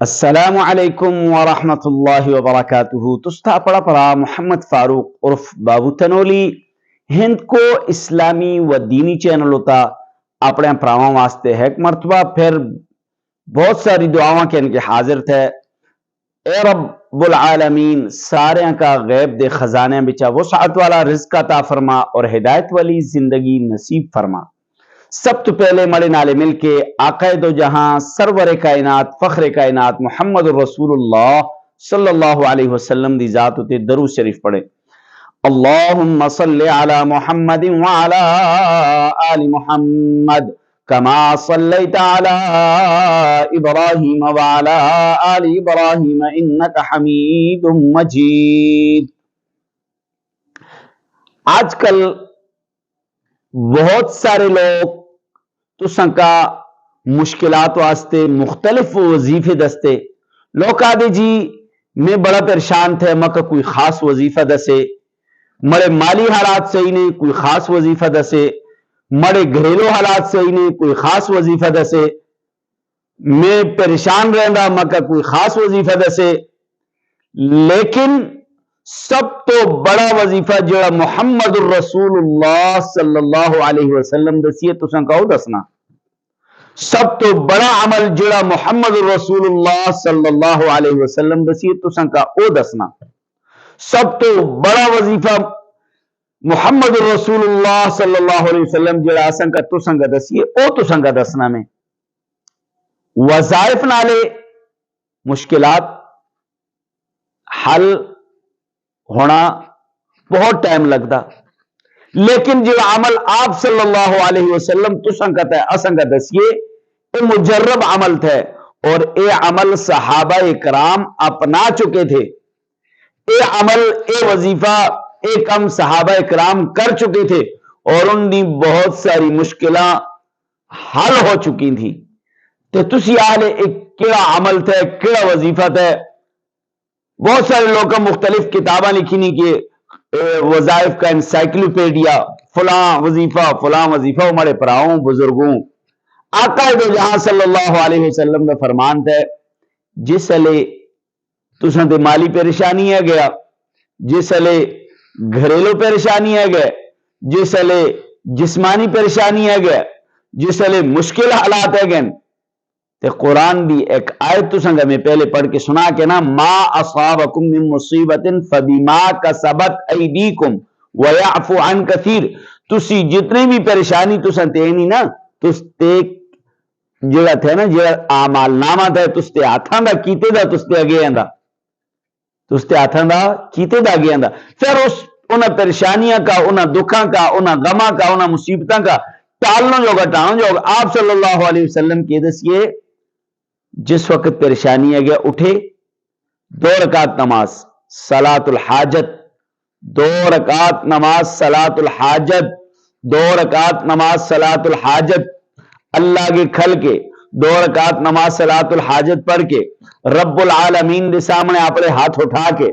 السلام علیکم ورحمۃ اللہ وبرکاتہ تستا پڑا پڑا محمد فاروق عرف بابو تنولی ہند کو اسلامی و دینی چینل ہوتا اپنے پراواں واسطے ہے ایک مرتبہ پھر بہت ساری دعاواں کے ان کے حاضر تھے۔ اے رب العالمین سارے کا غیب دے خزانے بچا وسعت والا رزق عطا فرما اور ہدایت والی زندگی نصیب فرما۔ سب تو پہلے مڑے نالے مل کے آقا دو جہاں سرور کائنات فخر کائنات محمد رسول اللہ صلی اللہ علیہ وسلم دی ذات تے درود شریف پڑھے۔ اللہم صلی علی محمد وعلی آل محمد کما صلیت علی ابراہیم وعلی آل ابراہیم انک حمید مجید۔ آج کل بہت سارے لوگ تساں کا مشکلات واسطے مختلف وظیفے دستے لوگ آدھے جی میں بڑا پریشان تھے مکہ کوئی خاص وظیفہ دسے، مڑے مالی حالات صحیح نہیں کوئی خاص وظیفہ دسے، مڑے گھریلو حالات صحیح نہیں کوئی خاص وظیفہ دسے، میں پریشان رہندا مکہ کوئی خاص وظیفہ دسے۔ لیکن سب تو بڑا وظیفہ جڑا محمد الرسول اللہ صلی اللہ علیہ وسلم دسیے تساں کہو دسنا۔ سب تو بڑا عمل جڑا محمد الرسول اللہ صلی اللہ علیہ وسلم دسیے تساں کا او دسنا۔ سب تو بڑا وظیفہ محمد الرسول اللہ صلی اللہ علیہ وسلم جڑا اساں کا تساں کا دسیے او تساں کا دسنا میں۔ وظائف نالے مشکلات حل ہونا بہت ٹائم لگتا، لیکن جو عمل آپ صلی اللہ علیہ وسلم تساں کا اساں کا دسیے اے مجرب عمل تھے اور اے عمل صحابہ اکرام اپنا چکے تھے۔ اے عمل اے وظیفہ اے کم صحابہ اکرام کر چکے تھے اور ان دی بہت ساری مشکلات حل ہو چکی تھی۔ تو تسی آلے ایک کیڑا عمل تھے کیڑا وظیفہ تھے؟ بہت سارے لوگوں کا مختلف کتاباں لکھی نہیں کہ وظائف کا انسائکلوپیڈیا فلاں وظیفہ ہمارے پراؤں بزرگوں آقا دو جہاں صلی اللہ علیہ وسلم کا فرمان تھا جس لے تساں تے مالی پریشانی ہے گیا، جس لے گھریلو پریشانی ہے گئے، جس لے جسمانی پریشانی ہے گئے، جس لے مشکل حالات ہے گئے تے قرآن دی ایک آیت تساں میں پہلے پڑھ کے سنا کے نا ما اصابکم من مصیبت فبما کسبت ایدیکم ویعفو عن کثیر۔ تسی جتنی بھی پریشانی تساں تے نہیں نا تس تے جڑا تھے نا جڑا اعمال نامہ تھے تس تے ہاتھاں دا کیتے دا تس تے اگے آندا، تس تے ہاتھاں دا کیتے دا اگے آندا۔ پھر اس انہاں پریشانیاں کا انہاں دکھاں کا انہاں غماں کا انہاں مصیبتاں کا ٹالنا جوگا ٹالنا جوگا آپ صلی اللہ علیہ وسلم کے دسیے جس وقت پریشانی ہے گیا اٹھے 2 رکعت نماز صلاۃ الحاجت، 2 رکعت نماز صلاۃ الحاجت، 2 رکعت نماز صلاۃ الحاجت، اللہ کے کھل کے 2 رکعت نماز صلاۃ الحاجت پڑھ کے رب العالمین دے سامنے اپنے ہاتھ اٹھا کے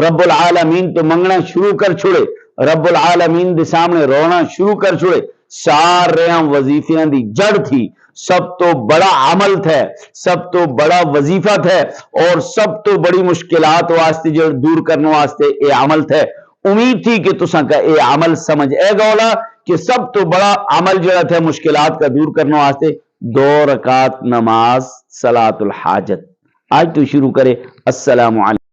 رب العالمین تو منگنا شروع کر چھوڑے، رب العالمین دے سامنے رونا شروع کر چھوڑے۔ سارے وظیفیاں دی جڑ تھی، سب تو بڑا عمل تھے، سب تو بڑا وظیفہ تھے اور سب تو بڑی مشکلات واسطے جو دور کرنے واسطے اے عمل تھے۔ امید تھی کہ تساں کا اے عمل سمجھ اے گولا کہ سب تو بڑا عمل جو تھے مشکلات کا دور کرنے واسطے 2 رکعت نماز صلاۃ الحاجت۔ آج تو شروع کرے۔ السلام علیکم۔